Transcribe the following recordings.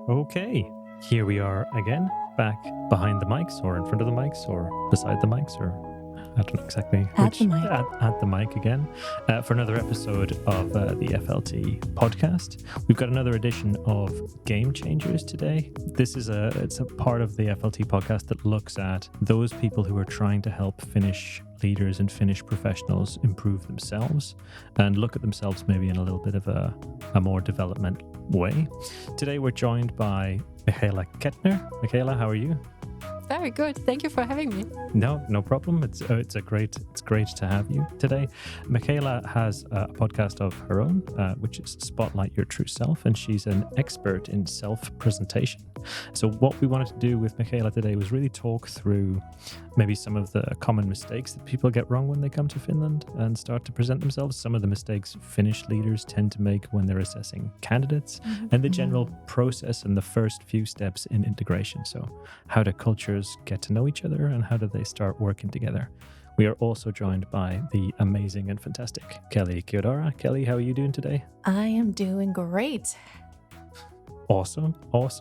Okay, here we are again, back behind the mics, or in front of the mics, or beside the mics, or I don't know exactly At the mic. At the mic again, for another episode of the FLT podcast. We've got another edition of Game Changers today. It's a part of the FLT podcast that looks at those people who are trying to help Finnish leaders and Finnish professionals improve themselves and look at themselves maybe in a little bit of a more developmental way. Today we're joined by Michaela Kettner. Michaela, how are you? Very good. Thank you for having me. No problem. It's great to have you today. Michaela has a podcast of her own, which is Spotlight Your True Self, and she's an expert in self-presentation. So what we wanted to do with Michaela today was really talk through maybe some of the common mistakes that people get wrong when they come to Finland and start to present themselves, some of the mistakes Finnish leaders tend to make when they're assessing candidates, and the general process and the first few steps in integration. So how do cultures get to know each other and how do they start working together? We are also joined by the amazing and fantastic Kelly Kiodara. Kelly, how are you doing today? I am doing great. Awesome.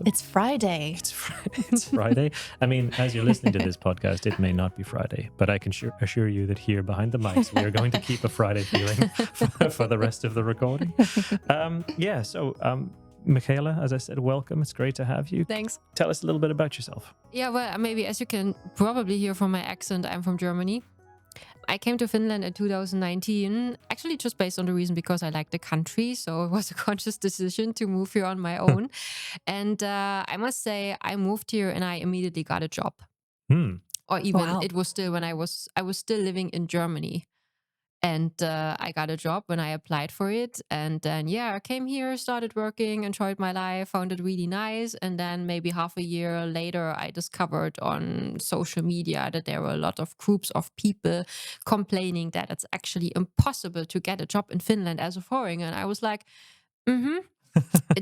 It's Friday. It's Friday. I mean, as you're listening to this podcast, it may not be Friday, but I can assure you that here behind the mics, we are going to keep a Friday feeling for the rest of the recording. Michaela, as I said, welcome. It's great to have you. Thanks. Tell us a little bit about yourself. Yeah, well, maybe as you can probably hear from my accent, I'm from Germany. I came to Finland in 2019, actually just based on the reason because I like the country. So it was a conscious decision to move here on my own. And I must say, I moved here and I immediately got a job. Or even it was still when I was still living in Germany. And I got a job when I applied for it. And then, I came here, started working, enjoyed my life, found it really nice. And then maybe half a year later, I discovered on social media that there were a lot of groups of people complaining that it's actually impossible to get a job in Finland as a foreigner. And I was like,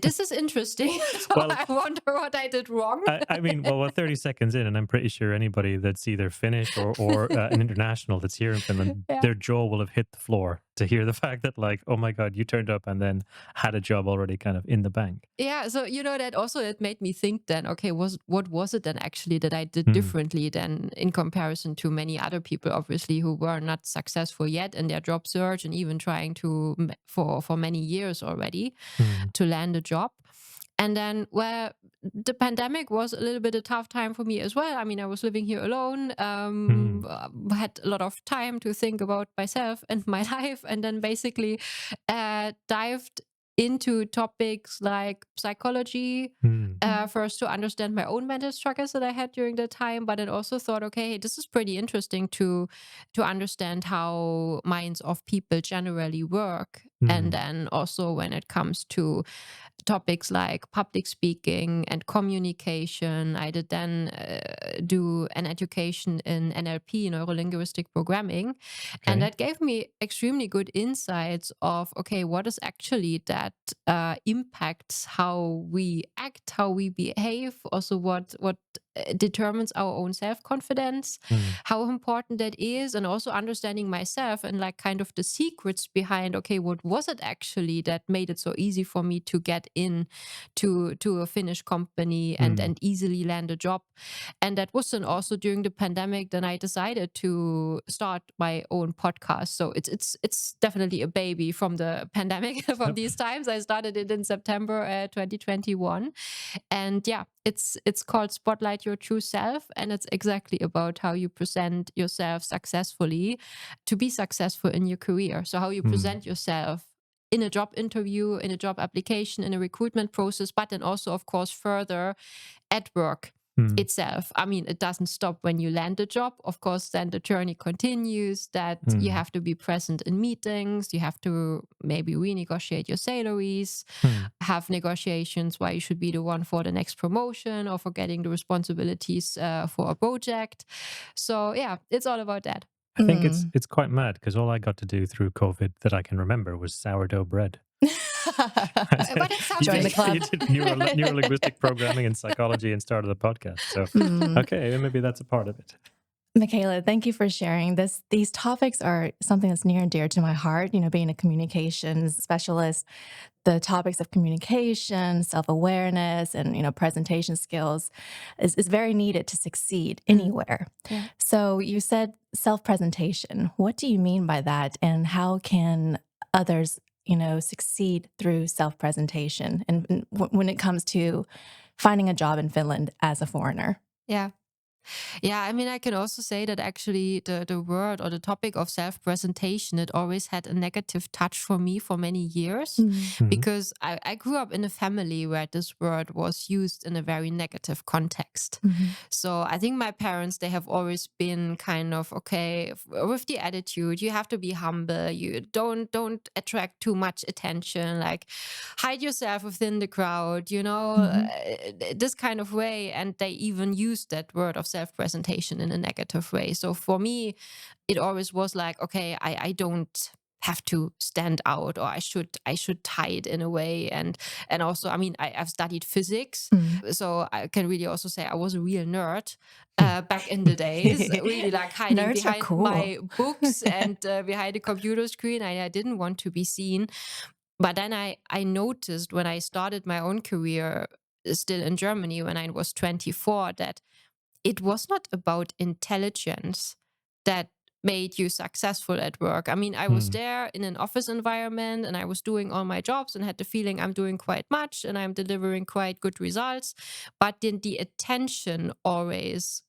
this is interesting. Well, I wonder what I did wrong. We're 30 seconds in, and I'm pretty sure anybody that's either Finnish or an international that's here in Finland, their jaw will have hit the floor to hear the fact that, like, oh my God, you turned up and then had a job already kind of in the bank. Yeah, so that also it made me think then, okay, what was it then actually that I did differently than in comparison to many other people, obviously, who were not successful yet in their job search and even trying to for many years already to land a job. And then, the pandemic was a little bit a tough time for me as well. I mean, I was living here alone, had a lot of time to think about myself and my life, and then basically dived into topics like psychology, first to understand my own mental struggles that I had during the time, but then also thought, okay, this is pretty interesting to understand how minds of people generally work. And then also when it comes to topics like public speaking and communication, I did then do an education in NLP, neuro-linguistic programming. Okay. And that gave me extremely good insights of, okay, what is actually that impacts how we act, how we behave, also what determines our own self-confidence, how important that is, and also understanding myself and like kind of the secrets behind, okay, what was it actually that made it so easy for me to get in to a Finnish company and easily land a job. And that was then also during the pandemic, then I decided to start my own podcast. So it's definitely a baby from the pandemic from these times. I started it in September 2021. And it's called Spotlight Your True Self, and it's exactly about how you present yourself successfully to be successful in your career. So how you present yourself in a job interview, in a job application, in a recruitment process, but then also, of course, further at work itself. I mean, it doesn't stop when you land a job. Of course, then the journey continues, that you have to be present in meetings, you have to maybe renegotiate your salaries, have negotiations why you should be the one for the next promotion or for getting the responsibilities for a project. So it's all about that. I think it's quite mad because all I got to do through COVID that I can remember was sourdough bread. But it sounds Join the club. You did neuro-linguistic programming and psychology and started a podcast. So, okay, maybe that's a part of it. Michaela, thank you for sharing this. These topics are something that's near and dear to my heart. Being a communications specialist, the topics of communication, self-awareness, and presentation skills is very needed to succeed Mm, anywhere. yeah. So you said self-presentation. What do you mean by that, and how can others succeed through self-presentation and when it comes to finding a job in Finland as a foreigner? Yeah. Yeah, I mean, I can also say that actually the word or the topic of self-presentation, it always had a negative touch for me for many years Mm. Mhm. because I grew up in a family where this word was used in a very negative context. Mhm. So I think my parents, they have always been kind of, okay, with the attitude, you have to be humble, you don't attract too much attention, like hide yourself within the crowd, Mhm. this kind of way. And they even used that word of self-presentation in a negative way. So for me, it always was like, okay, I don't have to stand out, or I should hide in a way. And also, I mean, I've studied physics, Mm. so I can really also say I was a real nerd back in the days, really like hiding Nerds are behind cool. my books and behind the computer screen. I didn't want to be seen. But then I noticed when I started my own career, still in Germany, when I was 24, that it was not about intelligence that made you successful at work. I mean, I was Mm. there in an office environment and I was doing all my jobs and had the feeling I'm doing quite much and I'm delivering quite good results. But then the attention always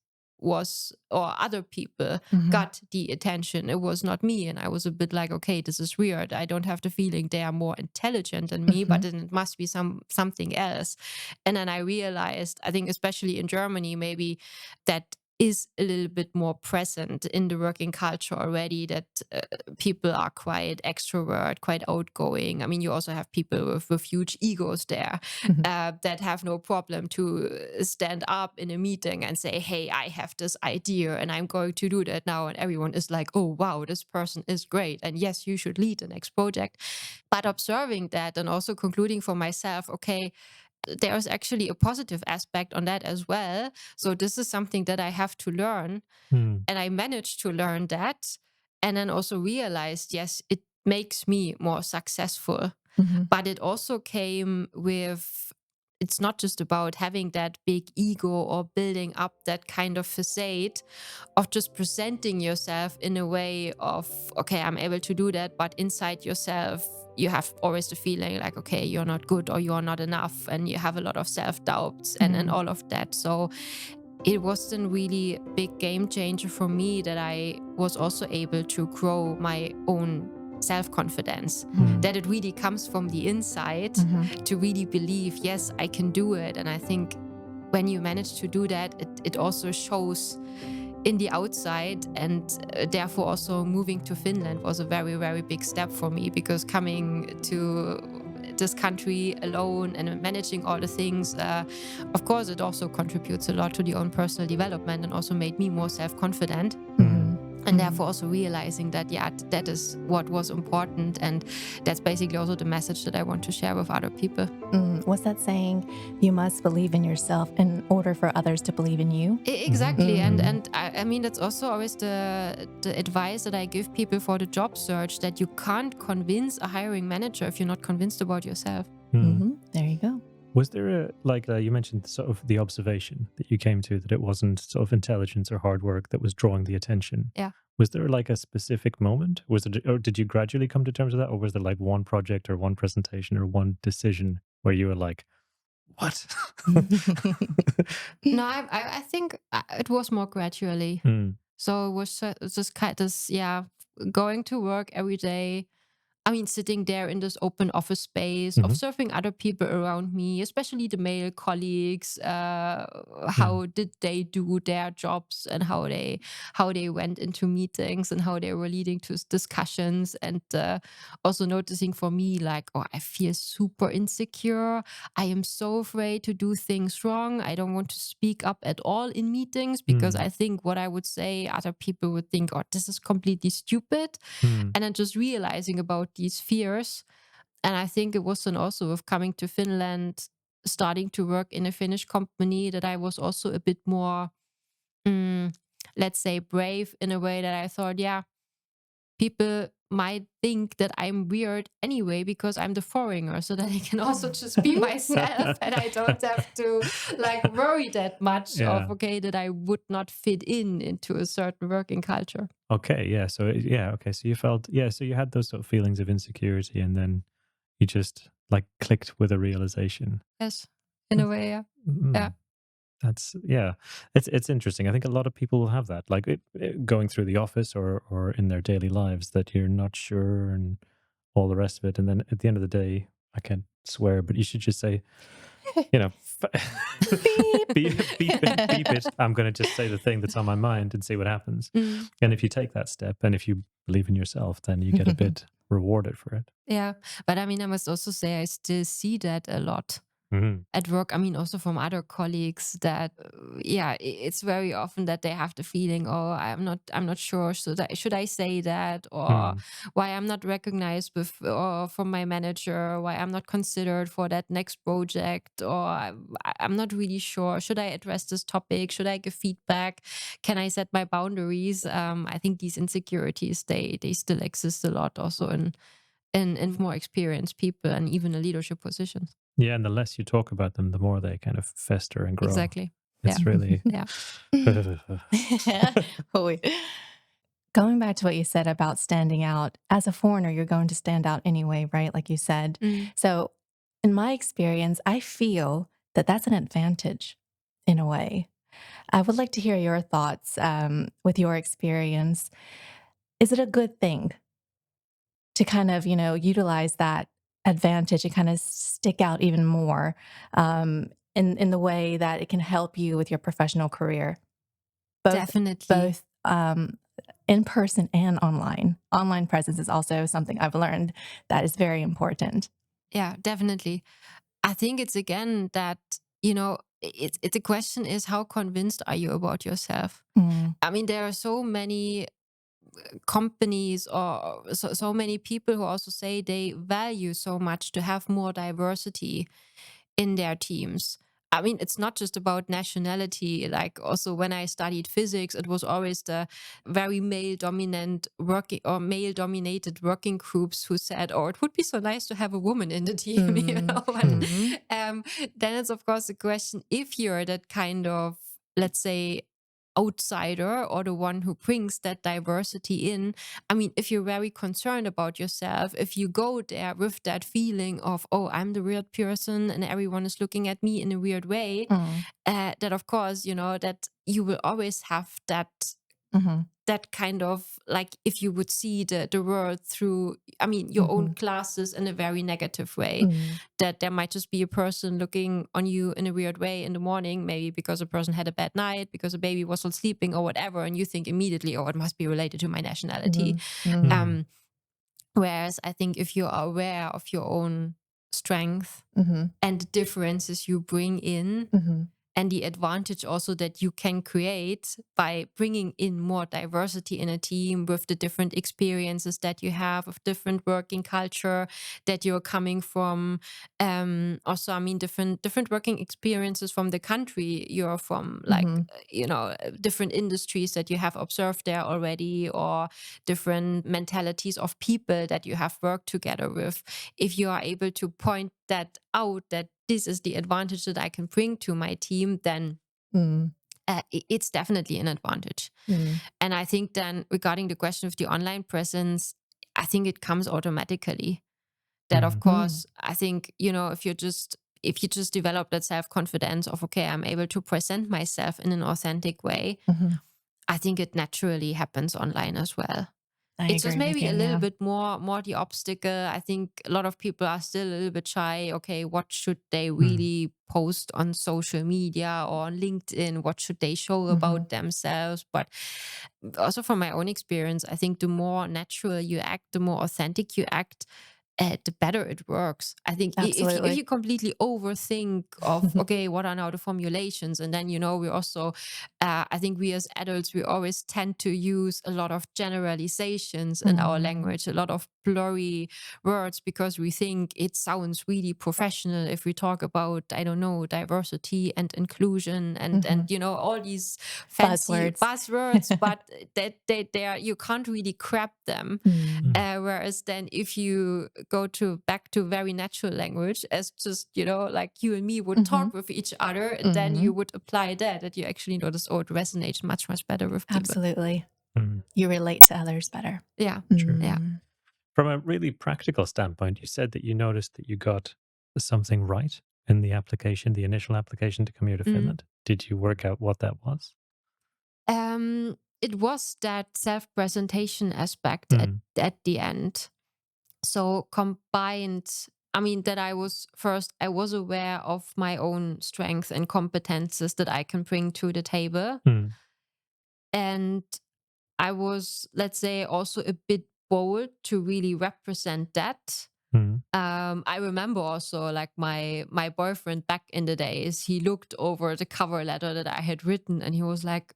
was, or other people Mhm. got the attention. It was not me. And I was a bit like, okay, this is weird. I don't have the feeling they are more intelligent than me, but Mhm. then it must be something else. And then I realized, I think especially in Germany, maybe that is a little bit more present in the working culture already, that people are quite extrovert, quite outgoing. I mean, you also have people with huge egos there Mhm. that have no problem to stand up in a meeting and say, hey, I have this idea and I'm going to do that now. And everyone is like, oh, wow, this person is great. And yes, you should lead the next project. But observing that and also concluding for myself, okay, there's actually a positive aspect on that as well. So this is something that I have to learn. Mm. And I managed to learn that. And then also realized, yes, it makes me more successful. Mhm. But it also came with, it's not just about having that big ego or building up that kind of facade of just presenting yourself in a way of, okay, I'm able to do that, but inside yourself you have always the feeling like, okay, you're not good or you're not enough, and you have a lot of self-doubts and Mm. all of that. So it was a really big game changer for me that I was also able to grow my own self-confidence, Mm. that it really comes from the inside, Mhm. to really believe, yes, I can do it. And I think when you manage to do that, it also shows in the outside. And therefore also moving to Finland was a very, very big step for me, because coming to this country alone and managing all the things, of course it also contributes a lot to the own personal development and also made me more self-confident. Mhm. And Mhm. therefore also realizing that, yeah, that is what was important. And that's basically also the message that I want to share with other people. What's that saying? You must believe in yourself in order for others to believe in you. Mhm. Exactly. and Mm. and I mean, that's also always the advice that I give people for the job search, that you can't convince a hiring manager if you're not convinced about yourself. Mm. There you go. Was there you mentioned sort of the observation that you came to, that it wasn't sort of intelligence or hard work that was drawing the attention? Yeah. Was there like a specific moment? Was it, or did you gradually come to terms with that, or was there like one project or one presentation or one decision where you were like, "What?" No, I think it was more gradually. Mm. So it was just kind of, yeah, going to work every day. I mean, sitting there in this open office space, Mhm. observing other people around me, especially the male colleagues, Mm. how did they do their jobs, and how they went into meetings and how they were leading to discussions. And also noticing for me, like, oh, I feel super insecure. I am so afraid to do things wrong. I don't want to speak up at all in meetings, because Mm. I think what I would say, other people would think, oh, this is completely stupid. Mm. And then just realizing about these fears. And I think it was then also with coming to Finland, starting to work in a Finnish company, that I was also a bit more, mm, let's say, brave in a way that I thought, yeah, people might think that I'm weird anyway because I'm the foreigner, so that I can also just be myself and I don't have to like worry that much of, Yeah. okay, that I would not fit in into a certain working culture. Okay. Yeah. So yeah. Okay. So you felt, yeah. So you had those sort of feelings of insecurity, and then you just like clicked with a realization. Yes, in a way, yeah. Yeah. Mm, that's yeah. It's interesting. I think a lot of people will have that, like going through the office or in their daily lives, that you're not sure and all the rest of it, and then at the end of the day, I can't swear, but you should just say, you know, Beep. beep it. I'm going to just say the thing that's on my mind and see what happens. Mm. And if you take that step, and if you believe in yourself, then you get a bit rewarded for it. Yeah. But I mean, I must also say, I still see that a lot Mhm. at work. I mean, also from other colleagues that, yeah, it's very often that they have the feeling, oh, I'm not sure. Should I say that, or Mm. why I'm not recognized or from my manager, why I'm not considered for that next project, or I'm not really sure. Should I address this topic? Should I give feedback? Can I set my boundaries? I think these insecurities, they still exist a lot also in more experienced people and even in leadership positions. Yeah, and the less you talk about them, the more they kind of fester and grow. Exactly. Yeah. It's really. Yeah. Oi. Going back to what you said about standing out, as a foreigner, you're going to stand out anyway, right? Like you said. Mm. So, in my experience, I feel that that's an advantage in a way. I would like to hear your thoughts with your experience. Is it a good thing to kind of, utilize that advantage and kind of stick out even more in the way that it can help you with your professional career? Definitely. Both in person and online. Online presence is also something I've learned that is very important. Yeah, definitely. I think it's again that, it's a question is, how convinced are you about yourself? Mm, I mean, there are so many companies or so many people who also say they value so much to have more diversity in their teams. I mean, it's not just about nationality. Like, also when I studied physics, it was always the very male dominant working or male dominated working groups who said, oh, it would be so nice to have a woman in the team, And, mhm, then it's, of course, the question, if you're that kind of, let's say, outsider or the one who brings that diversity in. I mean, if you're very concerned about yourself, if you go there with that feeling of, oh, I'm the weird person and everyone is looking at me in a weird way, mm, that of course, that you will always have mhm, that kind of, like, if you would see the world through, I mean, your own mhm, glasses in a very negative way, mm, that there might just be a person looking on you in a weird way in the morning, maybe because a person had a bad night, because a baby was not sleeping or whatever, and you think immediately, oh, it must be related to my nationality. mhm, mhm, Mm. um Whereas I think if you are aware of your own strength mhm, and the differences you bring in, mhm, and the advantage also that you can create by bringing in more diversity in a team with the different experiences that you have, of different working culture that you're coming from. Also, I mean, different working experiences from the country you're from, like, mhm, different industries that you have observed there already, or different mentalities of people that you have worked together with. If you are able to point that out, that this is the advantage that I can bring to my team, then mm, it's definitely an advantage. mm, And I think then, regarding the question of the online presence, I think it comes automatically. That, of Mm. mm, course, I think, if you just develop that self-confidence of, okay, I'm able to present myself in an authentic way, mhm. I think it naturally happens online as well. I It's just agree with maybe you. a little Yeah. bit more the obstacle. I think a lot of people are still a little bit shy. Okay, what should they Mm. really post on social media or on LinkedIn? What should they show Mhm, about themselves? But also, from my own experience, I think the more natural you act, the more authentic you act, the better it works. I think if you absolutely. completely overthink of, okay, what are now the formulations, and then, we also, I think we as adults, we always tend to use a lot of generalizations in our Mm, language, a lot of blurry words because we think it sounds really professional if we talk about, I don't know, diversity and inclusion and all these fancy Buzzwords. buzzwords, but that they are, you can't really grab them. Whereas then if you go back to very natural language, as just like you and me would talk with each other, and then you would apply that you actually notice, oh, it resonates much better with people. Absolutely. You relate to others better. Yeah. Sure. Yeah. From a really practical standpoint, you said that you noticed that you got something right in the application, the initial application to come here to Finland. Did you work out what that was? It was that self-presentation aspect at the end. So combined, I mean, that I was aware of my own strengths and competences that I can bring to the table. And I was, let's say, also a bit bold to really represent that. I remember also, like, my boyfriend back in the days, he looked over the cover letter that I had written and he was like,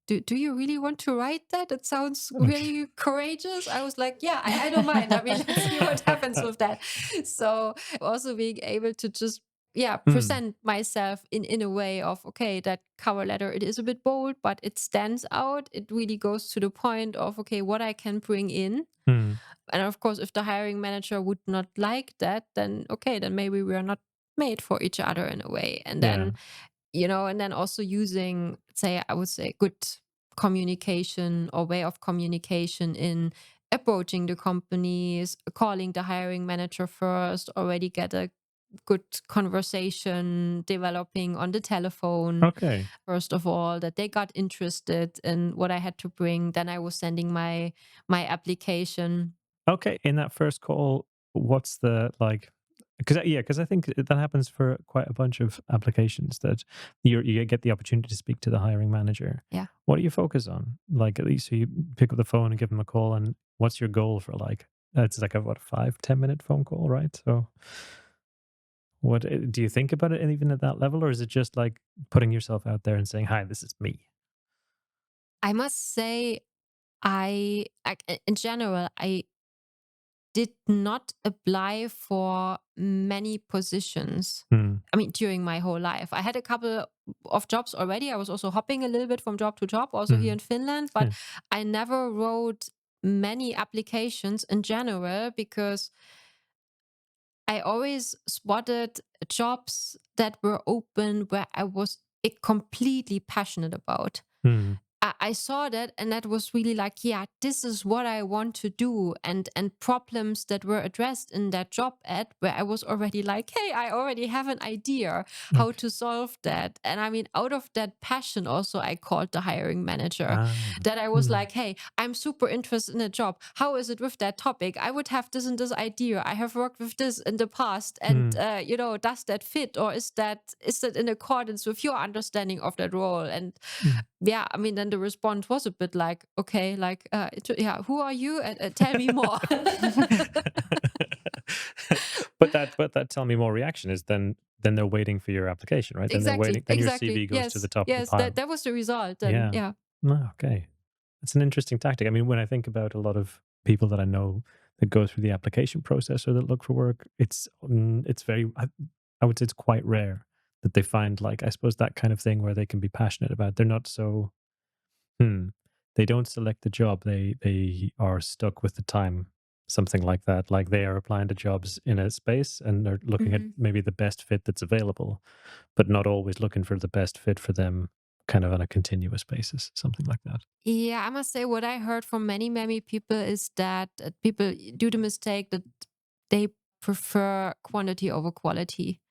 do you really want to write that? It sounds really courageous. I was like, yeah, I don't mind. I mean, let's see what happens with that. So also being able to just present myself in a way of, okay, that cover letter, it is a bit bold, but it stands out. It really goes to the point of, okay, what I can bring in. And of course, if the hiring manager would not like that, then okay, then maybe we are not made for each other in a way. And then, and then also using, say, I would say good communication or way of communication in approaching the companies, calling the hiring manager first, already get a good conversation developing on the telephone. Okay. First of all, that they got interested in what I had to bring. Then I was sending my application. Okay. In that first call, what's the because I think that happens for quite a bunch of applications that you get the opportunity to speak to the hiring manager. Yeah. What do you focus on? Like, at least so you pick up the phone and give them a call, and what's your goal for it's like a 5-10 minute phone call, right? So what do you think about it even at that level, or is it just like putting yourself out there and saying, hi, this is me? I must say, in general, I did not apply for many positions. I mean, during my whole life, I had a couple of jobs already. I was also hopping a little bit from job to job, also here in Finland, but I never wrote many applications in general because I always spotted jobs that were open where I was completely passionate about. I saw that, and that was really like, yeah, this is what I want to do, and problems that were addressed in that job ad where I was already like, hey, I already have an idea how to solve that. And I mean, out of that passion also, I called the hiring manager that I was like, hey, I'm super interested in a job. How is it with that topic? I would have this and this idea. I have worked with this in the past, and does that fit, or is that in accordance with your understanding of that role? And yeah, I mean, then the response was a bit like, okay, like, who are you? Tell me more. But that tell me more reaction is then they're waiting for your application, right? Then they're waiting. Then your CV goes to the top of the pile. That was the result. Then, yeah. Oh, okay. That's an interesting tactic. I mean, when I think about a lot of people that I know that go through the application process or that look for work, it's very, I would say it's quite rare that they find, like, I suppose, that kind of thing where they can be passionate about. They're not so, they don't select the job. They are stuck with the time, something like that. Like, they are applying to jobs in a space and they're looking at maybe the best fit that's available, but not always looking for the best fit for them kind of on a continuous basis, something like that. Yeah, I must say what I heard from many people is that people do the mistake that they prefer quantity over quality.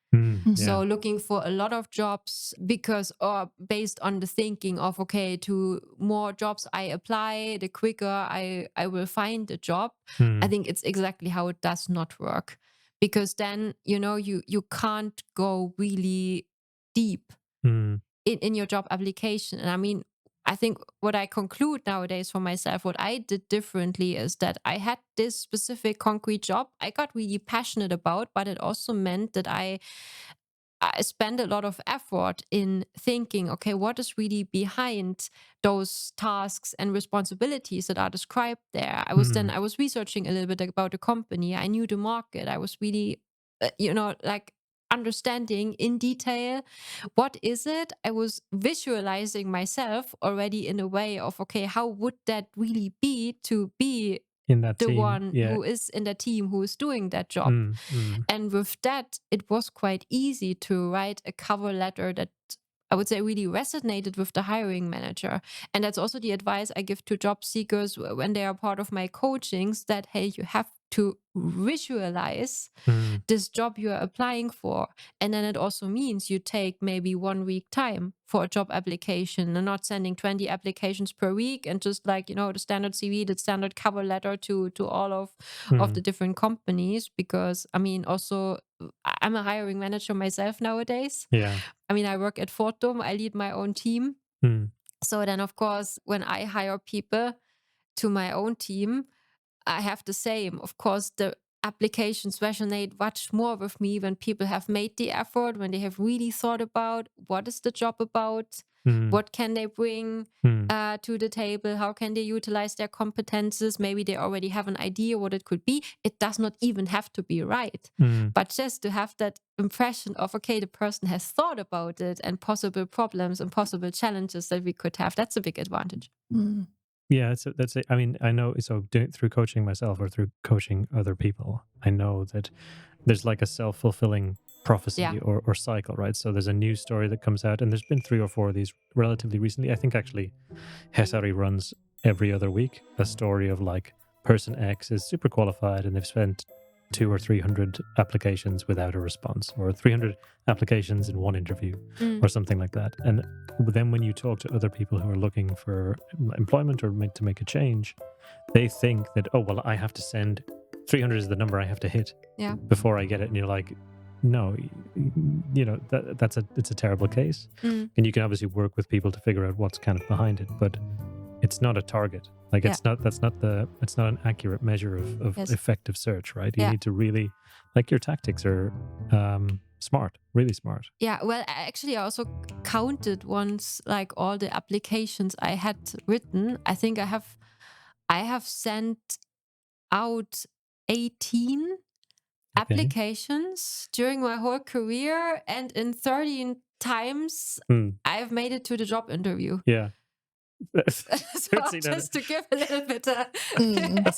So looking for a lot of jobs because, or based on the thinking of, okay, to more jobs I apply, the quicker I will find a job. I think it's exactly how it does not work, because then, you can't go really deep in your job application. And I mean, I think what I conclude nowadays for myself, what I did differently is that I had this specific concrete job I got really passionate about, but it also meant that I I spend a lot of effort in thinking, okay, what is really behind those tasks and responsibilities that are described there. I was researching a little bit about the company. I knew the market. I was really, like understanding in detail what is it. I was visualizing myself already in a way of, okay, how would that really be to be In that the team. one Yeah. who is in the team who is doing that job. And with that, it was quite easy to write a cover letter that I would say really resonated with the hiring manager. And that's also the advice I give to job seekers when they are part of my coachings, that, hey, you have to visualize this job you are applying for. And then it also means you take maybe 1 week time for a job application and not sending 20 applications per week and just like, the standard CV, the standard cover letter to all of the different companies. Because I mean, also I'm a hiring manager myself nowadays. Yeah. I mean, I work at Fortum, I lead my own team. So then, of course, when I hire people to my own team, I have the same. Of course, the applications resonate much more with me when people have made the effort, when they have really thought about what is the job about, what can they bring to the table, how can they utilize their competences. Maybe they already have an idea what it could be. It does not even have to be right. But just to have that impression of, okay, the person has thought about it and possible problems and possible challenges that we could have, that's a big advantage. Yeah, I mean, I know, so through coaching myself or through coaching other people, I know that there's like a self-fulfilling prophecy Yeah. or cycle, right? So there's a news story that comes out, and there's been 3 or 4 of these relatively recently. I think actually Hesari runs every other week a story of like person X is super qualified and they've spent 200 or 300 applications without a response, or 300 applications in one interview, or something like that. And then when you talk to other people who are looking for employment or to make a change, they think that, oh, well, I have to send 300 is the number I have to hit before I get it. And you're like, no, it's a terrible case. And you can obviously work with people to figure out what's kind of behind it, but it's not a target. Like it's not an accurate measure of effective search, right? You need to really, like, your tactics are smart, really smart. Yeah, well, actually, I also counted once, like all the applications I had written. I think I have sent out 18 applications during my whole career, and in 13 times I've made it to the job interview. Yeah. So just to give a little bit a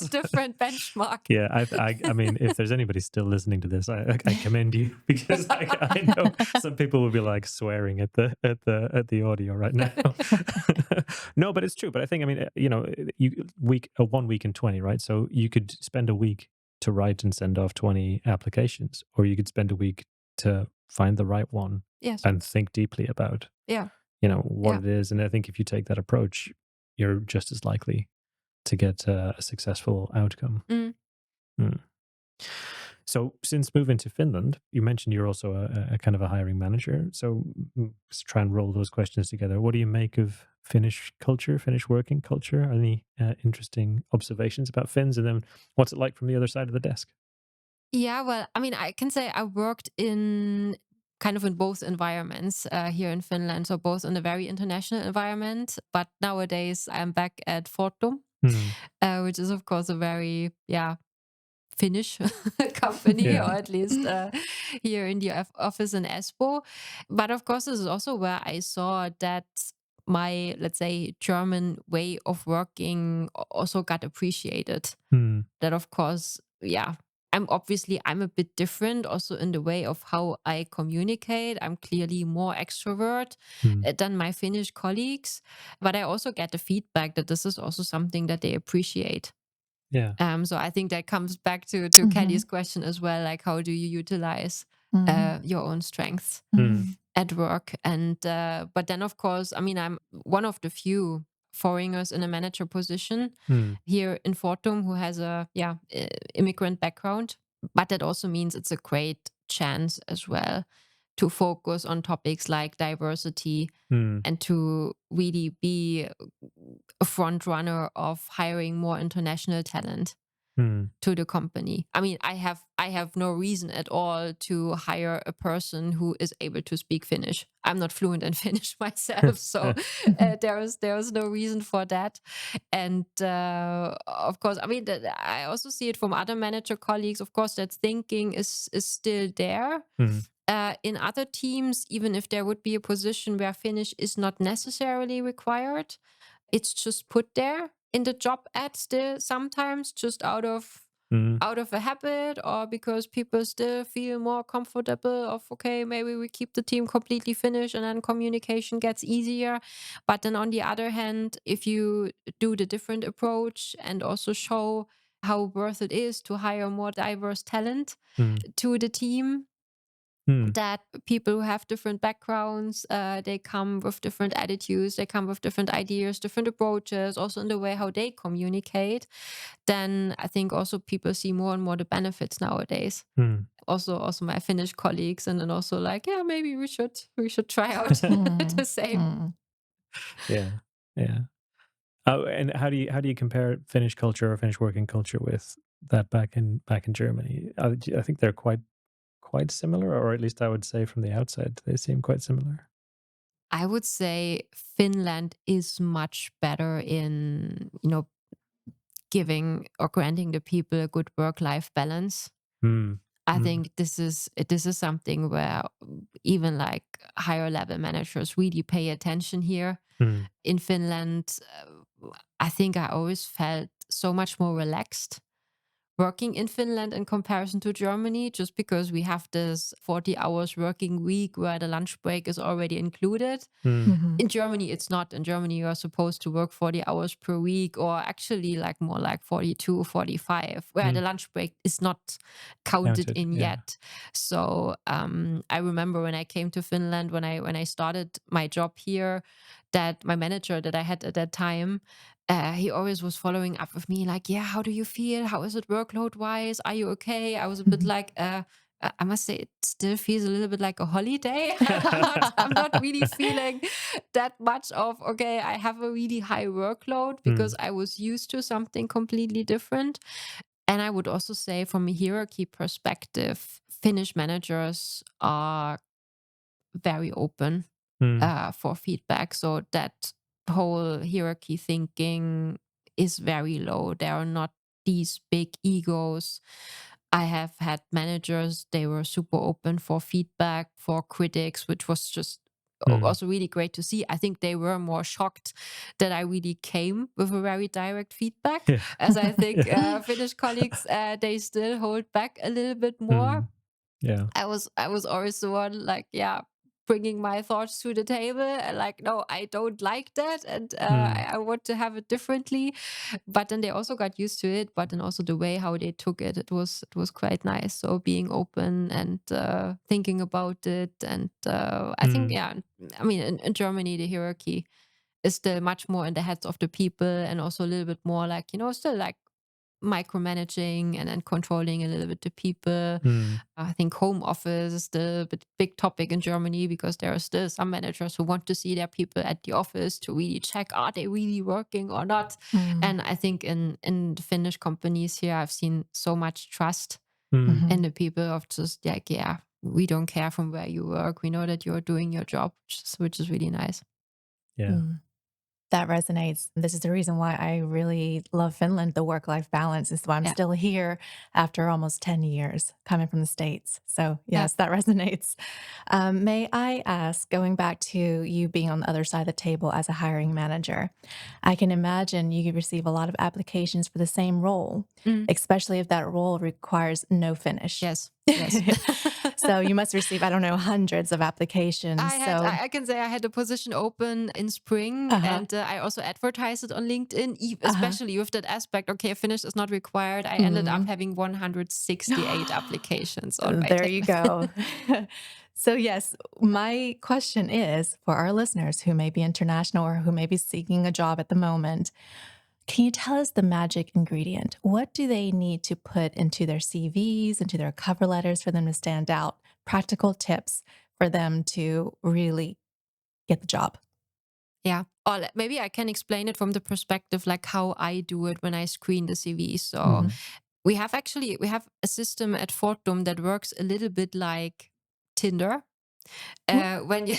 different benchmark. Yeah, I mean, if there's anybody still listening to this, I commend you, because I know some people will be like swearing at the audio right now. No, but it's true. But I think, I mean, 1 week in 20, right? So you could spend a week to write and send off 20 applications, or you could spend a week to find the right one and think deeply about what it is. And I think if you take that approach, you're just as likely to get a successful outcome. So since moving to Finland, you mentioned you're also a kind of a hiring manager. So let's try and roll those questions together. What do you make of Finnish culture, Finnish working culture? Any interesting observations about Finns? And then what's it like from the other side of the desk? Yeah, well, I mean, I can say I worked in both environments here in Finland. So both in a very international environment, but nowadays I'm back at Fortum, which is of course a very, Finnish company, or at least here in the office in Espoo. But of course, this is also where I saw that my, let's say, German way of working also got appreciated. That, of course, I'm a bit different also in the way of how I communicate. I'm clearly more extrovert than my Finnish colleagues, but I also get the feedback that this is also something that they appreciate. Yeah. So I think that comes back to Kelly's question as well, like how do you utilize your own strengths at work? And but then, of course, I mean, I'm one of the few foreigners in a manager position here in Fortum who has a immigrant background, but that also means it's a great chance as well to focus on topics like diversity and to really be a front runner of hiring more international talent. to the company. I mean, I have no reason at all to hire a person who is able to speak Finnish. I'm not fluent in Finnish myself, so there was no reason for that. And of course, I mean, I also see it from other manager colleagues. Of course, that thinking is still there. In other teams, even if there would be a position where Finnish is not necessarily required, it's just put there in the job ad still sometimes, just out of a habit, or because people still feel more comfortable of, okay, maybe we keep the team completely Finnish and then communication gets easier. But then on the other hand, if you do the different approach and also show how worth it is to hire more diverse talent to the team, that people who have different backgrounds, they come with different attitudes, they come with different ideas, different approaches, also in the way how they communicate, then I think also people see more and more the benefits nowadays. Also my Finnish colleagues, and then also like, yeah, maybe we should try out the same. Yeah. Oh, and how do you compare Finnish culture or Finnish working culture with that back in Germany? I think they're quite similar, or at least I would say from the outside they seem quite similar. I would say Finland is much better in, giving or granting the people a good work-life balance. I think this is something where even like higher level managers really pay attention here. In Finland, I think I always felt so much more relaxed working in Finland in comparison to Germany, just because we have this 40 hours working week where the lunch break is already included. In Germany, it's not. In Germany, you are supposed to work 40 hours per week, or actually like more like 42, 45, where the lunch break is not counted in yet. So I remember when I came to Finland, when I started my job here, that my manager that I had at that time, he always was following up with me like, yeah, how do you feel? How is it workload wise? Are you okay? I was a bit like, I must say, it still feels a little bit like a holiday. I'm not really feeling that much of, okay, I have a really high workload, because I was used to something completely different. And I would also say, from a hierarchy perspective, Finnish managers are very open for feedback. So that whole hierarchy thinking is very low. There are not these big egos. I have had managers, they were super open for feedback, for critics, which was just also really great to see. I think they were more shocked that I really came with a very direct feedback, as I think Finnish colleagues, they still hold back a little bit more. Yeah. I was always the one like, yeah, bringing my thoughts to the table and like, no, I don't like that, and I want to have it differently. But then they also got used to it. But then also the way how they took it, it was quite nice. So being open and thinking about it, and I think, yeah, I mean, in Germany the hierarchy is still much more in the heads of the people, and also a little bit more like, still like micromanaging and then controlling a little bit the people. I think home office is still a big topic in Germany, because there are still some managers who want to see their people at the office to really check, are they really working or not. And I think in the Finnish companies here, I've seen so much trust in the people of just like, yeah, we don't care from where you work. We know that you're doing your job, which is really nice. Yeah. That resonates. This is the reason why I really love Finland. The work-life balance is why I'm Yeah. still here after almost 10 years coming from the States. So yes, that resonates. May I ask, going back to you being on the other side of the table as a hiring manager, I can imagine you receive a lot of applications for the same role, especially if that role requires no Finnish. Yes. So you must receive, I don't know, hundreds of applications. I can say I had a position open in spring, and I also advertised it on LinkedIn, especially with that aspect. Okay, Finnish is not required. I ended up having 168 applications on my There table. you go. So yes, my question is for our listeners who may be international or who may be seeking a job at the moment, can you tell us the magic ingredient? What do they need to put into their CVs, into their cover letters for them to stand out? Practical tips for them to really get the job. Yeah. Or maybe I can explain it from the perspective like how I do it when I screen the CV. So We have a system at Fortum that works a little bit like Tinder. When you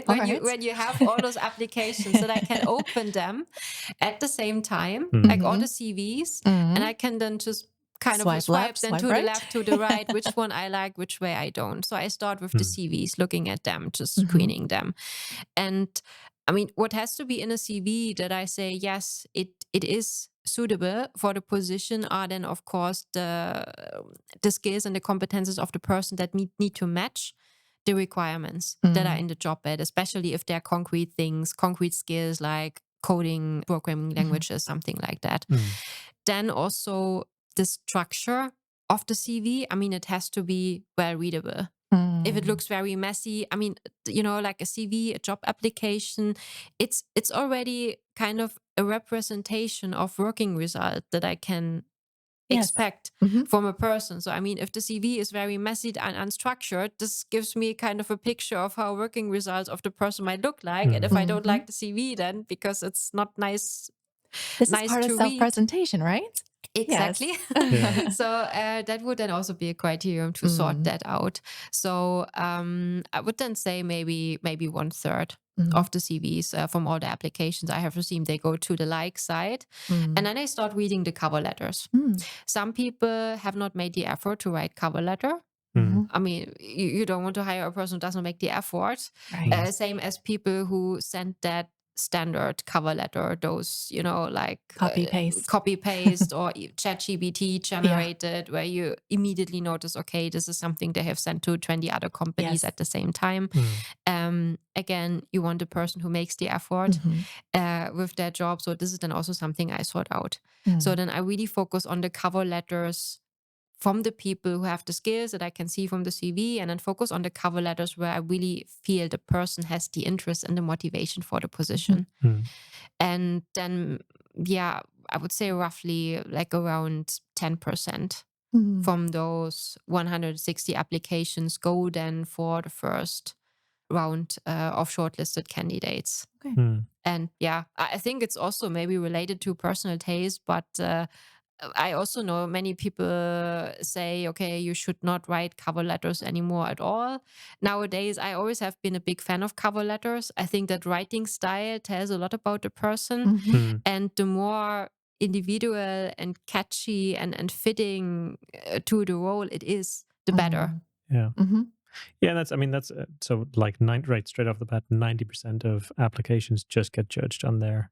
All right. when you have all those applications that I can open them at the same time, Mm. like all the CVs, and I can then just kind of Swipe swipe left, then swipe to right. the left, to the right, which one I like, which way I don't. So I start with the CVs, looking at them, just screening them. And I mean, what has to be in a CV that I say, yes, it is suitable for the position are then, of course, the skills and the competences of the person that need to match the requirements that are in the job ad, especially if they're concrete things, concrete skills like coding, programming languages, something like that. Then also the structure of the CV. I mean, it has to be well readable. If it looks very messy, I mean, like a CV, a job application, it's already kind of a representation of working result that I can expect from a person. So, I mean, if the CV is very messy and unstructured, this gives me kind of a picture of how working results of the person might look like. And if I don't like the CV, then because it's not nice This is part of to read. self-presentation, right? Exactly. Yes. So that would then also be a criterion to sort that out. So I would then say maybe 1/3 of the CVs from all the applications I have received, they go to the like side. And then I start reading the cover letters. Some people have not made the effort to write cover letter. I mean, you don't want to hire a person who doesn't make the effort. Right. Same as people who send that standard cover letter, those, like Copy paste or ChatGPT generated, where you immediately notice, okay, this is something they have sent to 20 other companies at the same time. Again, you want the person who makes the effort with their job. So this is then also something I sort out. So then I really focus on the cover letters from the people who have the skills that I can see from the CV, and then focus on the cover letters where I really feel the person has the interest and the motivation for the position. And then, I would say roughly like around 10% from those 160 applications go then for the first round of shortlisted candidates. Okay. And I think it's also maybe related to personal taste, but I also know many people say, okay, you should not write cover letters anymore at all. Nowadays, I always have been a big fan of cover letters. I think that writing style tells a lot about the person. And the more individual and catchy and fitting to the role it is, the better. Yeah. Yeah, that's so like right straight off the bat, 90% of applications just get judged on their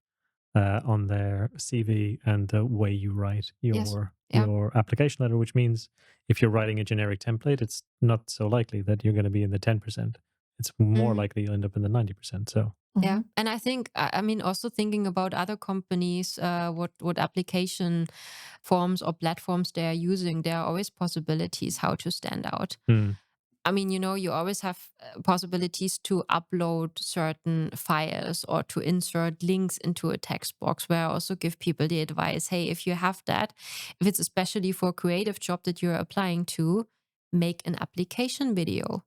CV and the way you write your application letter, which means if you're writing a generic template, it's not so likely that you're going to be in the 10%. It's more likely you'll end up in the 90%. So yeah, and I think I mean also thinking about other companies, what application forms or platforms they are using, there are always possibilities how to stand out. I mean, you always have possibilities to upload certain files or to insert links into a text box, where I also give people the advice, hey, if you have that, if it's especially for a creative job that you're applying to, make an application video.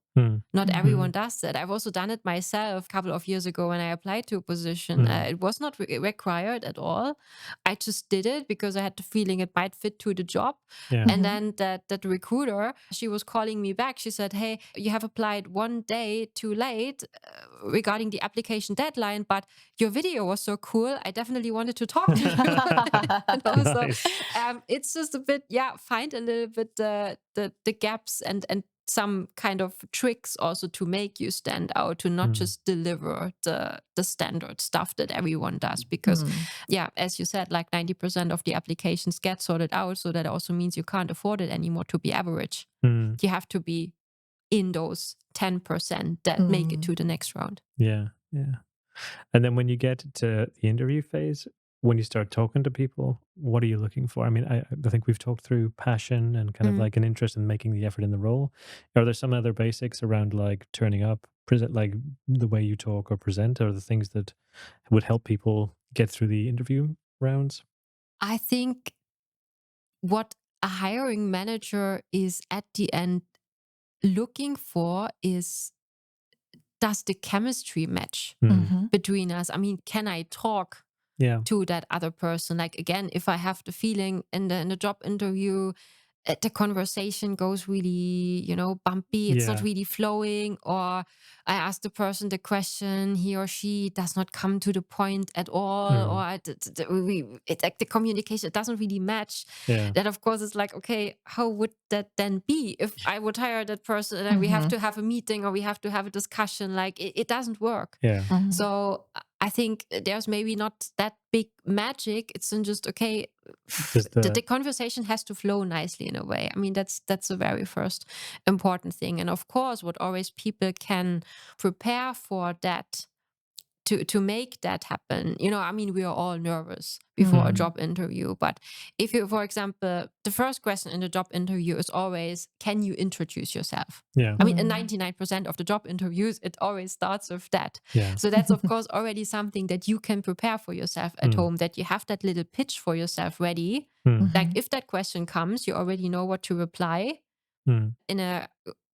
Not everyone does that. I've also done it myself a couple of years ago when I applied to a position. It was not required at all. I just did it because I had the feeling it might fit to the job. And then that recruiter, she was calling me back. She said, hey, you have applied one day too late regarding the application deadline, but your video was so cool. I definitely wanted to talk to you. And also, Nice. it's just a bit, find a little bit the gaps and some kind of tricks also to make you stand out, to not just deliver the standard stuff that everyone does. Because, as you said, like 90% of the applications get sorted out. So that also means you can't afford it anymore to be average. You have to be in those 10% that make it to the next round. Yeah. And then when you get to the interview phase, when you start talking to people, what are you looking for? I mean, I think we've talked through passion and kind of like an interest in making the effort in the role. Are there some other basics around like turning up, present, like the way you talk or present, or the things that would help people get through the interview rounds? I think what a hiring manager is at the end looking for is, does the chemistry match between us? I mean, can I talk to that other person. Like, again, if I have the feeling in the job interview, the conversation goes really, bumpy. It's not really flowing, or I ask the person the question, he or she does not come to the point at all, or it's like the communication, it doesn't really match. That, of course, is like, okay, how would that then be if I would hire that person and then we have to have a meeting or we have to have a discussion? Like, it doesn't work. So I think there's maybe not that big magic. It's just, okay, the conversation has to flow nicely in a way. I mean, that's the very first important thing. And of course, what always people can prepare for that, to make that happen. I mean, we are all nervous before a job interview, but if you, for example, the first question in the job interview is always, can you introduce yourself? I mean, in 99% of the job interviews, it always starts with that. So that's, of course, already something that you can prepare for yourself at home, that you have that little pitch for yourself ready. Like, if that question comes, you already know what to reply in a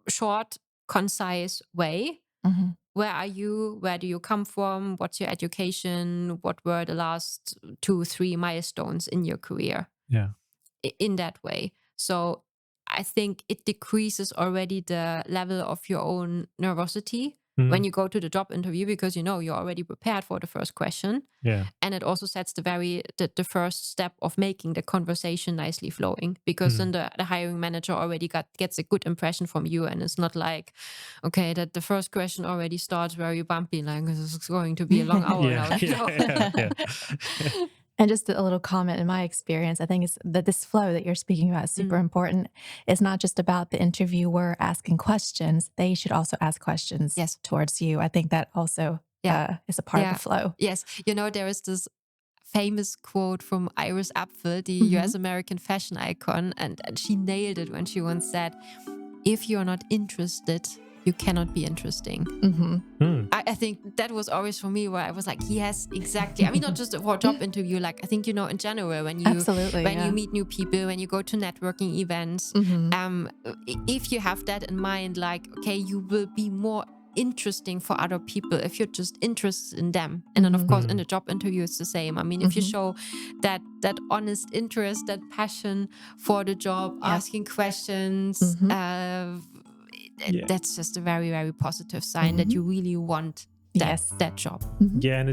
short, concise way. Where are you? Where do you come from? What's your education? What were the last 2-3 milestones in your career? In that way. So I think it decreases already the level of your own nervosity when you go to the job interview, because you're already prepared for the first question. And it also sets the first step of making the conversation nicely flowing, because then the hiring manager already gets a good impression from you, and it's not like, okay, that the first question already starts very bumpy, like this is going to be a long hour now. And just a little comment, in my experience, I think it's that this flow that you're speaking about is super important. It's not just about the interviewer asking questions. They should also ask questions towards you. I think that also is a part of the flow. Yes. There is this famous quote from Iris Apfel, the US American fashion icon, and she nailed it when she once said, if you're not interested, you cannot be interesting. I think that was always for me where I was like, yes, exactly. I mean, not just for a job interview, like I think, in general, when you meet new people, when you go to networking events, if you have that in mind, like, okay, you will be more interesting for other people if you're just interested in them. And then, of course, in the job interview, it's the same. I mean, if you show that honest interest, that passion for the job, asking questions, that's just a very, very positive sign that you really want that job. Yeah, and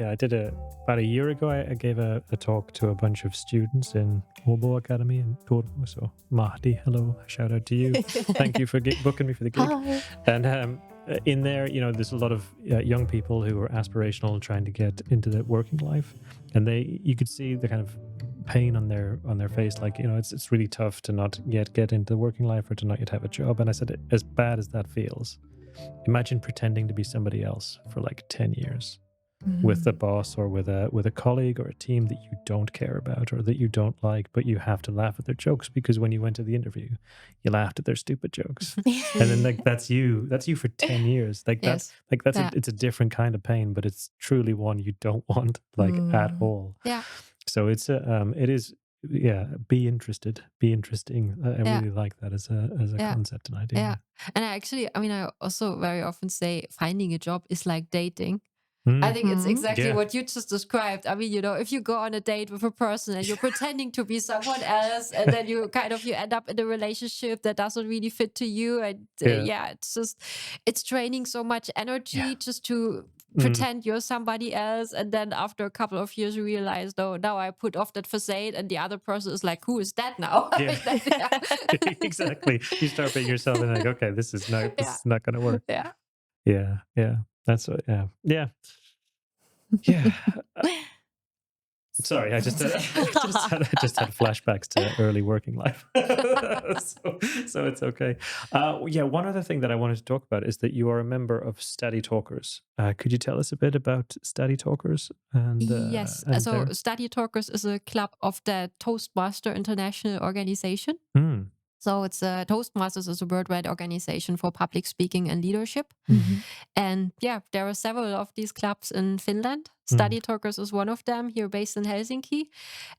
I did about a year ago, I gave a talk to a bunch of students in Åbo Academy in Turku. So Mahdi, hello, shout out to you. Thank you for booking me for the gig. Hi. And in there, there's a lot of young people who are aspirational and trying to get into the working life, and you could see the kind of pain on their face, like, it's really tough to not yet get into the working life or to not yet have a job. And I said, as bad as that feels, imagine pretending to be somebody else for like 10 years with a boss or with a colleague or a team that you don't care about or that you don't like, but you have to laugh at their jokes because when you went to the interview, you laughed at their stupid jokes. And then like that's you for 10 years. Like it's a different kind of pain, but it's truly one you don't want, like, at all. So it is be interested, be interesting. I really like that as a concept and idea. And I also very often say finding a job is like dating. I think it's exactly what you just described. I mean, if you go on a date with a person and you're pretending to be someone else, and then you end up in a relationship that doesn't really fit to you, and it's draining so much energy just to pretend you're somebody else, and then after a couple of years you realize, no, now I put off that facade, and the other person is like, who is that now? Exactly. You start being yourself and like, okay, this is not gonna work. That's what sorry, I just had flashbacks to early working life. so it's okay. One other thing that I wanted to talk about is that you are a member of Study Talkers. Could you tell us a bit about Study Talkers? Yes. So Study Talkers is a club of the Toastmaster International Organization. So it's Toastmasters is a worldwide organization for public speaking and leadership. And there are several of these clubs in Finland. Study Talkers is one of them, here based in Helsinki.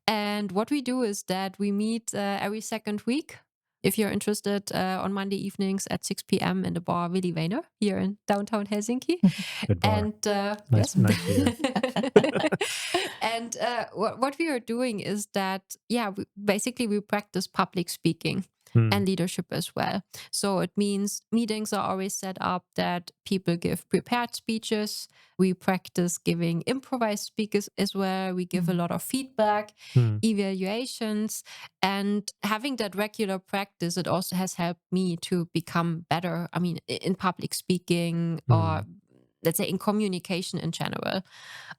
And what we do is that we meet every second week if you're interested, on Monday evenings at 6 p.m. in the bar Willy Weiner here in downtown Helsinki. Good bar. And Nice, yes. nice beer. And what we are doing is that, we practice public speaking and leadership as well. So it means meetings are always set up that people give prepared speeches. We practice giving improvised speakers as well. We give a lot of feedback, evaluations, and having that regular practice, it also has helped me to become better. I mean, in public speaking or let's say in communication in general.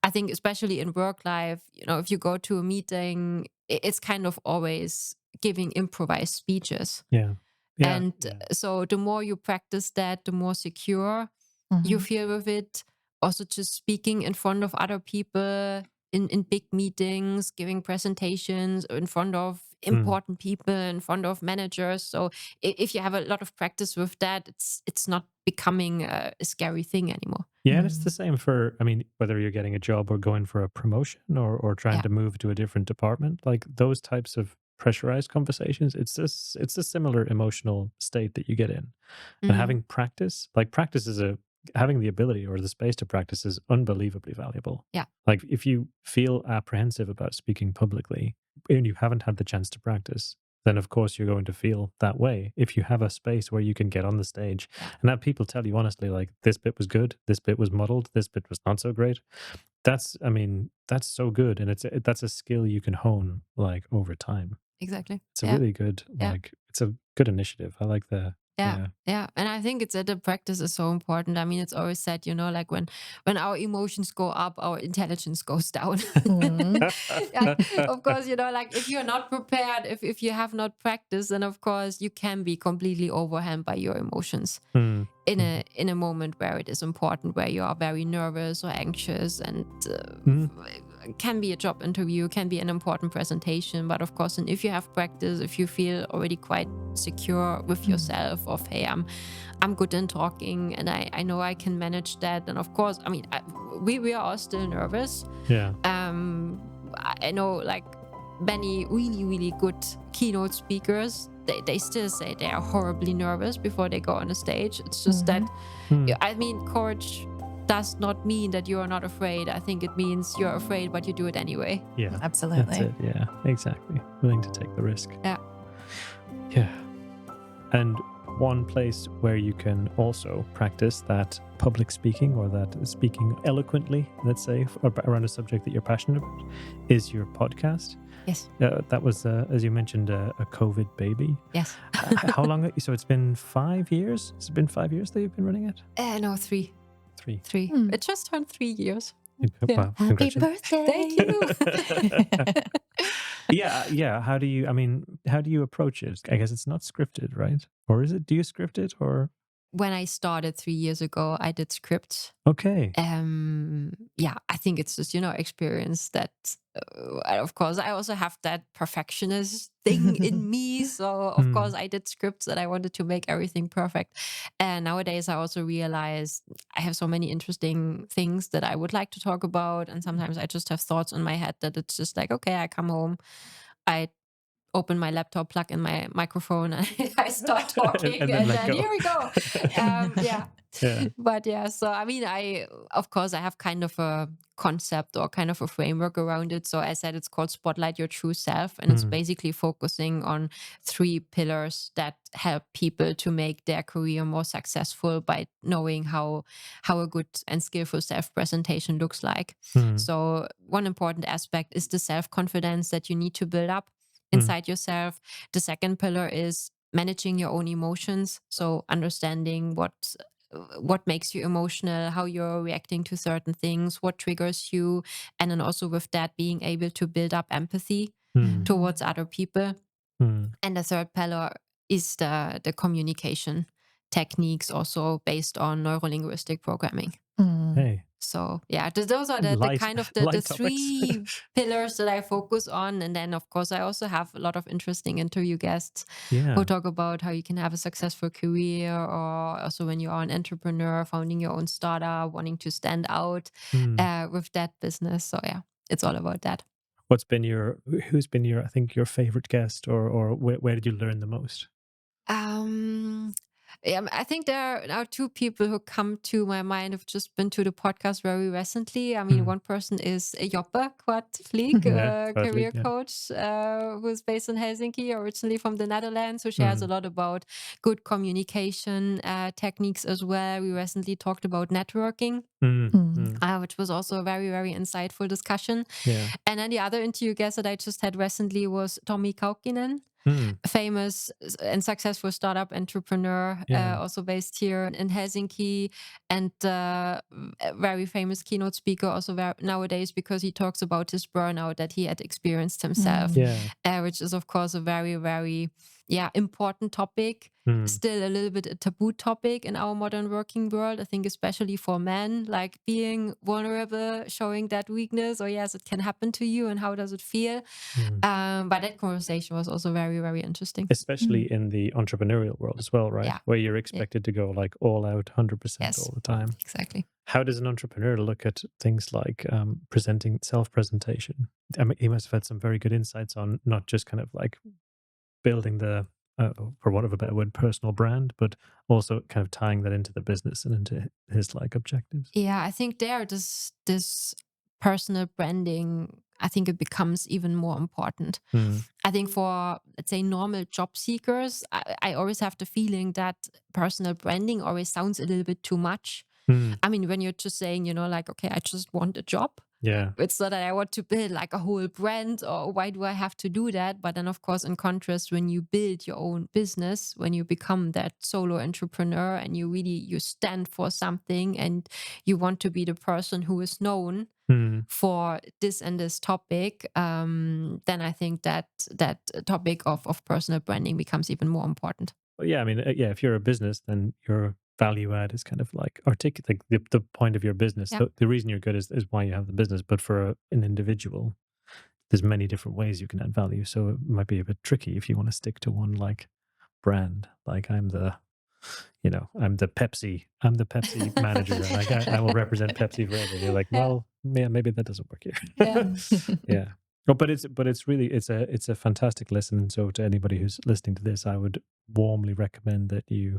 I think especially in work life, if you go to a meeting, it's kind of always giving improvised speeches. Yeah. And so the more you practice that, the more secure you feel with it. Also just speaking in front of other people in big meetings, giving presentations in front of important people, in front of managers. So if you have a lot of practice with that, it's not becoming a scary thing anymore. Yeah, and it's the same for, I mean, whether you're getting a job or going for a promotion or trying to move to a different department, like those types of pressurized conversations, it's a similar emotional state that you get in. And having practice, having the ability or the space to practice is unbelievably valuable. Yeah. Like if you feel apprehensive about speaking publicly and you haven't had the chance to practice, then of course you're going to feel that way. If you have a space where you can get on the stage and have people tell you honestly, like, this bit was good, this bit was muddled, this bit was not so great. That's so good. And that's a skill you can hone like over time. Exactly. It's a really good, it's a good initiative. I like that. Yeah. And I think it's that the practice is so important. I mean, it's always said, like when our emotions go up, our intelligence goes down. Of course, like if you're not prepared, if you have not practiced, then of course you can be completely overwhelmed by your emotions in a moment where it is important, where you are very nervous or anxious, and can be a job interview, can be an important presentation. But of course, and if you have practice, if you feel already quite secure with yourself of, hey, I'm good in talking and I know I can manage that. And of course, I mean, we are all still nervous. Yeah. I know like many really, really good keynote speakers, they still say they are horribly nervous before they go on a stage. It's just that, I mean, courage does not mean that you are not afraid. I think it means you're afraid, but you do it anyway. Yeah, absolutely. That's it. Yeah, exactly. Willing to take the risk. Yeah. And one place where you can also practice that public speaking or that speaking eloquently, let's say, around a subject that you're passionate about is your podcast. Yes. That was, as you mentioned, a COVID baby. Yes. How long? So it's been 5 years? Has it been 5 years that you've been running it? No, 3. 3. It just turned 3 years. Wow, happy birthday. Thank you. Yeah. How do you approach it? I guess it's not scripted, right? Or is it? Do you script it or? When I started 3 years ago, I did scripts. Okay. I think it's just, experience that, of course, I also have that perfectionist thing in me. So, of course, I did scripts that I wanted to make everything perfect. And nowadays, I also realize I have so many interesting things that I would like to talk about. And sometimes I just have thoughts in my head that it's just like, okay, I come home, I open my laptop, plug in my microphone, and I start talking, and then here we go. But so I mean, of course I have kind of a concept or kind of a framework around it. So I said it's called Spotlight Your True Self, and it's basically focusing on 3 pillars that help people to make their career more successful by knowing how a good and skillful self-presentation looks like. So one important aspect is the self-confidence that you need to build up inside yourself. The second pillar is managing your own emotions. So understanding what makes you emotional, how you're reacting to certain things, what triggers you. And then also with that, being able to build up empathy towards other people. And the third pillar is the communication techniques, also based on neurolinguistic programming. Hey. So those are the kind of the 3 pillars that I focus on. And then of course I also have a lot of interesting interview guests who talk about how you can have a successful career, or also when you are an entrepreneur, founding your own startup, wanting to stand out with that business. So it's all about that. Who's been your I think your favorite guest, or where did you learn the most? Yeah, I think there are two people who come to my mind who've just been to the podcast very recently. I mean, one person is Joppe Kvartvlieg, Yeah, career yeah. coach, who's based in Helsinki, originally from the Netherlands, who shares a lot about good communication techniques as well. We recently talked about networking. Which was also a very, very insightful discussion. Yeah. And then the other interview guest that I just had recently was Tommi Kaukkinen, famous and successful startup entrepreneur, also based here in Helsinki, and a very famous keynote speaker also nowadays, because he talks about his burnout that he had experienced himself, which is, of course, a very, very important topic. Still a little bit a taboo topic in our modern working world. I think especially for men, like being vulnerable, showing that weakness, or yes, it can happen to you, and how does it feel? But that conversation was also very, very interesting. Especially in the entrepreneurial world as well, right? Yeah. Where you're expected to go like all out 100% all the time. Exactly. How does an entrepreneur look at things like self-presentation? I mean, he must have had some very good insights on not just kind of like building the, for want of a better word, personal brand, but also kind of tying that into the business and into his like objectives. Yeah, I think this personal branding, I think it becomes even more important. I think for, let's say, normal job seekers, I always have the feeling that personal branding always sounds a little bit too much. I mean, when you're just saying, like, okay, I just want a job. Yeah. It's not that I want to build like a whole brand, or why do I have to do that? But then, of course, in contrast, when you build your own business, when you become that solo entrepreneur and you stand for something and you want to be the person who is known for this and this topic, then I think that topic of personal branding becomes even more important. Well, yeah, I mean, if you're a business, then your value add is kind of like articulate the point of your business. Yeah. The reason you're good is why you have the business. But for an individual, there's many different ways you can add value. So it might be a bit tricky if you want to stick to one like brand. Like I'm the Pepsi manager, and I will represent Pepsi forever. You're like, well, yeah, maybe that doesn't work here. Yeah. Yeah. Oh, but it's really it's a fantastic listen. So to anybody who's listening to this, I would warmly recommend that you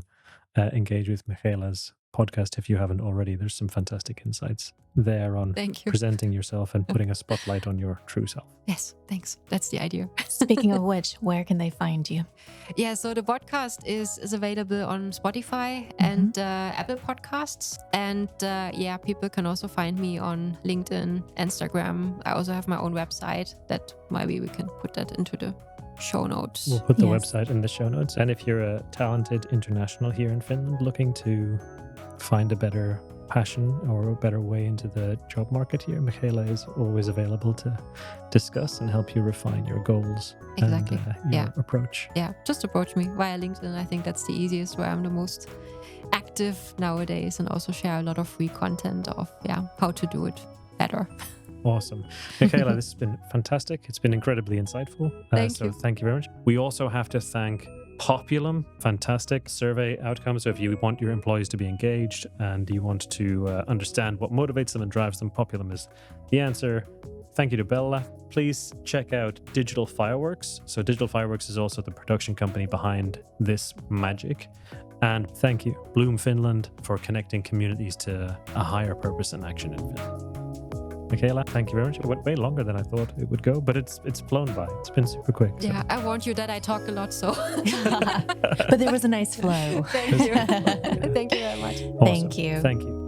engage with Michaela's podcast if you haven't already. There's some fantastic insights there on Thank you. presenting yourself and putting a spotlight on your true self. Yes, thanks. That's the idea. Speaking of which, where can they find you? Yeah, so the podcast is available on Spotify and Apple Podcasts. And people can also find me on LinkedIn, Instagram. I also have my own website that maybe we can put that into the show notes. We'll put the website in the show notes. And if you're a talented international here in Finland looking to find a better passion or a better way into the job market here, Michaela is always available to discuss and help you refine your goals. Exactly. And your approach. Yeah, just approach me via LinkedIn. I think that's the easiest, where I'm the most active nowadays, and also share a lot of free content of how to do it better. Awesome. Michaela, this has been fantastic. It's been incredibly insightful. Thank you. Thank you very much. We also have to thank Populum, fantastic survey outcome. So if you want your employees to be engaged and you want to understand what motivates them and drives them, Populum is the answer. Thank you to Bella. Please check out Digital Fireworks. So Digital Fireworks is also the production company behind this magic. And thank you, Bloom Finland, for connecting communities to a higher purpose and action in Finland. Michaela, thank you very much. It went way longer than I thought it would go, but it's flown by. It's been super quick. So. Yeah, I warned you that I talk a lot, so. But there was a nice flow. Thank you. Thank you very much. Awesome. Thank you. Thank you.